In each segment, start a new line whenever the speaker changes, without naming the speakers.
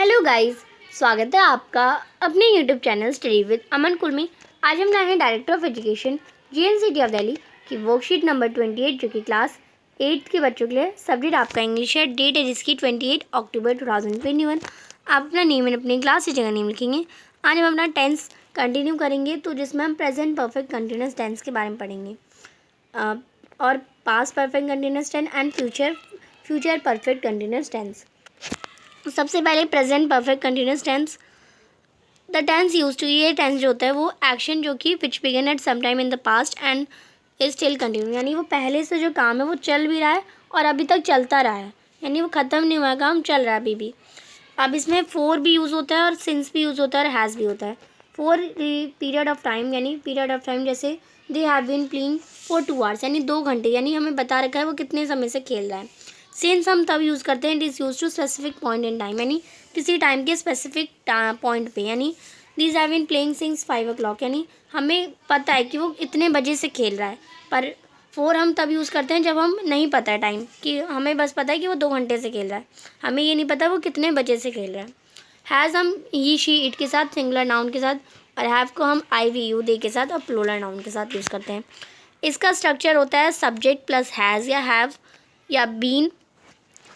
Hello guys, स्वागत है आपका अपने यूट्यूब चैनल स्टडी विद अमन कुल में। आज हम लाए हैं director of education GNCT of Delhi की वर्कशीट नंबर 28 जो कि क्लास 8 के बच्चों के लिए। सब्जेक्ट आपका इंग्लिश है। डेट है जिसकी 28 अक्टूबर 2021। आप अपना नेम एंड अपनी क्लास की जगह नेम लिखेंगे। आज हम अपना टेंस कंटिन्यू करेंगे, तो जिसमें हम प्रेजेंट परफेक्ट कंटिन्यूस टेंस के बारे में पढ़ेंगे और past perfect continuous tense and future perfect continuous tense. सबसे पहले present perfect continuous tense. The tense use to, ये टेंस जो होता है वो एक्शन जो कि which began at some time in the past and is still continue, यानी वो पहले से जो काम है वो चल भी रहा है और अभी तक चलता रहा है, यानी वो ख़त्म नहीं हुआ है, काम चल रहा है अभी भी। अब इसमें फोर भी यूज़ होता है और सिंस भी यूज़ होता है और हैज़ भी होता है। फोर पीरियड ऑफ टाइम, यानी पीरियड ऑफ टाइम जैसे they have been playing for 2 hours, यानी 2 घंटे, यानी हमें बता रखा है वो कितने समय से खेल रहा है। सिंस हम तब यूज़ करते हैं it is used to specific point in time, यानी किसी टाइम के स्पेसिफिक पॉइंट पे, यानी these have been playing since 5 o'clock, यानी हमें पता है कि वो इतने बजे से खेल रहा है। पर फोर हम तब यूज़ करते हैं जब हम नहीं पता है टाइम, कि हमें बस पता है कि वो 2 घंटे से खेल रहा है, हमें ये नहीं पता वो कितने बजे से खेल रहा है। हैज़ हम ही शी इट के साथ सिंगुलर नाउन के साथ, और हैव को हम आई वी यू दे के साथ और प्लूरल नाउन के साथ यूज़ करते हैं। इसका स्ट्रक्चर होता है सब्जेक्ट प्लस हैज़ या हैव या बीन,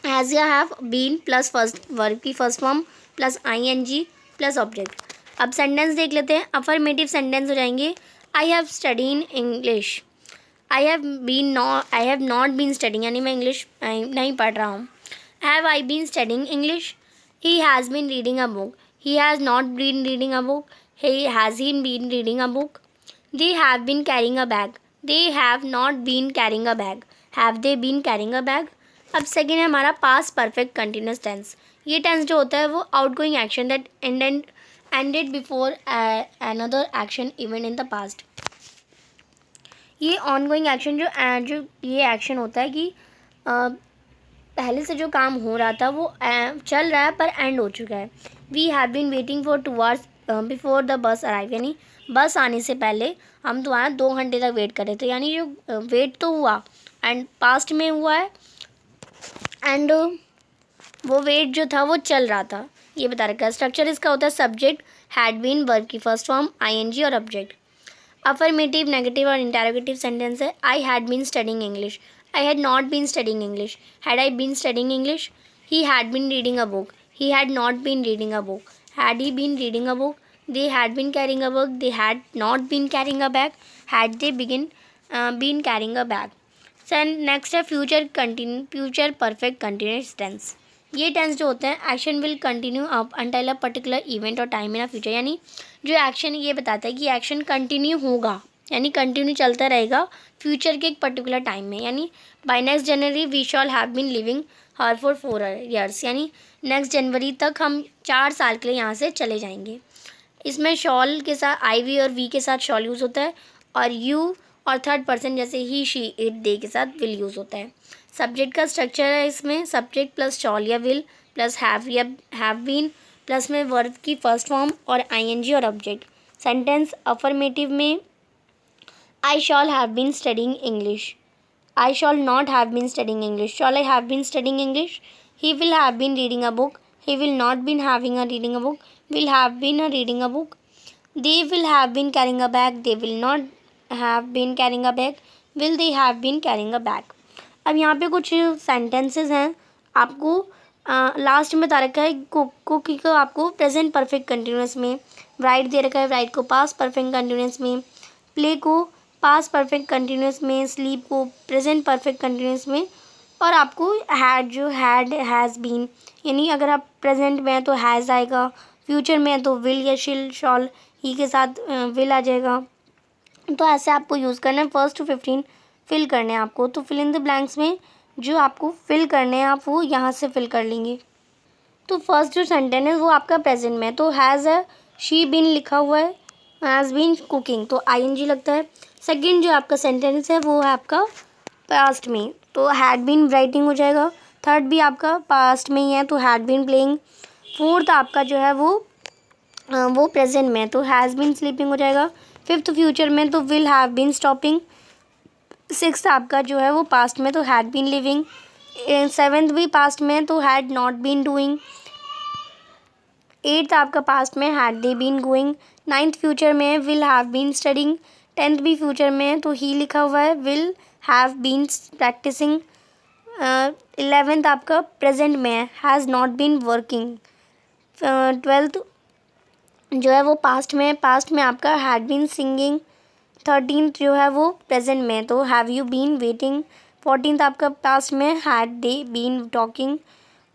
हैज़ या have, been plus first verb की first form plus ING plus object. अब सेंटेंस देख लेते हैं। अफर्मेटिव सेंटेंस हो जाएंगे I have study in English, I have not been studying, यानी मैं इंग्लिश नहीं पढ़ रहा हूँ। Have I been studying English, he has been reading a book, he has not been reading a book, he has he been reading a book. They have been carrying a bag, they have not been carrying a bag, have they been carrying a bag. अब second है हमारा past perfect continuous tense. ये tense जो होता है वो outgoing action that ended before another action event in the past. ये ongoing action जो ये एक्शन होता है कि पहले से जो काम हो रहा था वो चल रहा है पर एंड हो चुका है। We have been waiting for 2 hours before the bus arrive, यानी बस आने से पहले हम तुम्हारा 2 घंटे तक वेट कर रहे थे, यानी जो वेट तो हुआ एंड पास्ट में हुआ है एंड वो वेट जो था वो चल रहा था, ये बता रखा है। स्ट्रक्चर इसका होता है सब्जेक्ट हैड बीन वर्ब की फर्स्ट फॉर्म ING और ऑब्जेक्ट। अफर्मेटिव, नेगेटिव और इंटरोगेटिव सेंटेंस है I had been studying English, I had not been studying English, had I been studying English, he had been reading a book, he had not been reading a book, had he been reading a book, they had been carrying a book, they had not been carrying a bag, had they been carrying a bag. So next है future perfect continuous tense. ये tense जो होते हैं action will continue up until a particular event और time in a future, यानी जो action ये बताता है कि एक्शन कंटिन्यू होगा, यानी कंटिन्यू चलता रहेगा फ्यूचर के एक पर्टिकुलर टाइम में, यानी by next January we shall have been living her for 4 years, यानी नेक्स्ट जनवरी तक हम 4 साल के लिए यहाँ से चले जाएंगे। इसमें शॉल के साथ IV और वी के साथ शॉल यूज़ होता है और यू और थर्ड पर्सन जैसे ही शी इट दे के साथ विल यूज़ होता है। सब्जेक्ट का स्ट्रक्चर है इसमें सब्जेक्ट प्लस शॉल या विल प्लस हैव या हैव बीन प्लस में वर्ब की फर्स्ट फॉर्म और ING और ऑब्जेक्ट। सेंटेंस अफर्मेटिव में I shall have been studying English, I shall not have been studying English. Shall I have been studying English? He will have been reading a book. He will not been having a reading a book. Will have been a reading a book. They will have been carrying a bag. They will not have been carrying a bag. Will they have been carrying a bag? अब यहाँ पे कुछ sentences हैं। आपको last में बता रखा है कुकी को आपको प्रेजेंट परफेक्ट कंटिन्यूस में, राइट दे रखा है राइट को पास्ट परफेक्ट कंटिन्यूस में, प्ले को पास्ट परफेक्ट कंटिन्यूस में, स्लीप को प्रेजेंट परफेक्ट कंटिन्यूस में, और आपको हैड जो हैड हैज़ बीन, यानी अगर आप प्रेजेंट में हैं तो हैज़ आएगा, फ्यूचर में है तो विल या शिल शॉल ही के साथ विल आ जाएगा। तो ऐसे आपको यूज़ करना है। 1 to 15 फिल करने हैं आपको, तो फिल इन द ब्लैंक्स में जो आपको फिल करने हैं आप वो यहाँ से फिल कर लेंगे। तो फर्स्ट जो सेंटेंस है वो आपका प्रेजेंट में है, तो हैज़ है शी बीन लिखा हुआ है, हैज़ बीन कुकिंग तो ING लगता है। सेकंड जो आपका सेंटेंस है वो है आपका पास्ट में, तो हैड बीन राइटिंग हो जाएगा। थर्ड भी आपका पास्ट में ही है तो हैड बीन प्लेइंग। फोर्थ आपका जो है वो प्रेजेंट में है तो हैज़ बीन स्लीपिंग हो जाएगा। फिफ्थ फ्यूचर में तो will have been stopping. Sixth आपका जो है वो पास्ट में तो हैड बीन लिविंग। सेवेंथ भी पास्ट में तो had not been doing. 8th आपका पास्ट में had they been going. 9th future में will have been studying. 10th भी फ्यूचर में है तो ही लिखा हुआ है, will have been practising. 11th आपका प्रेजेंट में है, has not been working. 12th जो है वो पास्ट में है, पास्ट में आपका हैड बीन सिंगिंग। 13th जो है वो प्रेजेंट में है तो have you been waiting. 14th आपका पास्ट में हैड दे बीन टॉकिंग।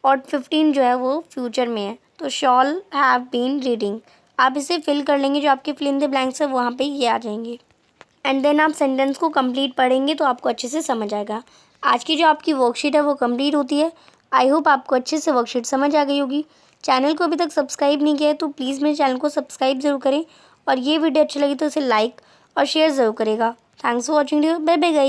और 15 जो है वो फ्यूचर में है तो शॉल हैव बीन रीडिंग। आप इसे फिल कर लेंगे, जो आपके फिल इन द ब्लैंक्स है वहाँ पे ये आ जाएंगे। एंड देन आप सेंटेंस को कंप्लीट पढ़ेंगे तो आपको अच्छे से समझ आएगा। आज की जो आपकी वर्कशीट है वो कंप्लीट होती है। आई होप आपको अच्छे से वर्कशीट समझ आ गई होगी। चैनल को अभी तक सब्सक्राइब नहीं किया है तो प्लीज़ मेरे चैनल को सब्सक्राइब ज़रूर करें, और ये वीडियो अच्छी लगी तो इसे लाइक और शेयर ज़रूर करेगा। Thanks for watching. Bye bye guys.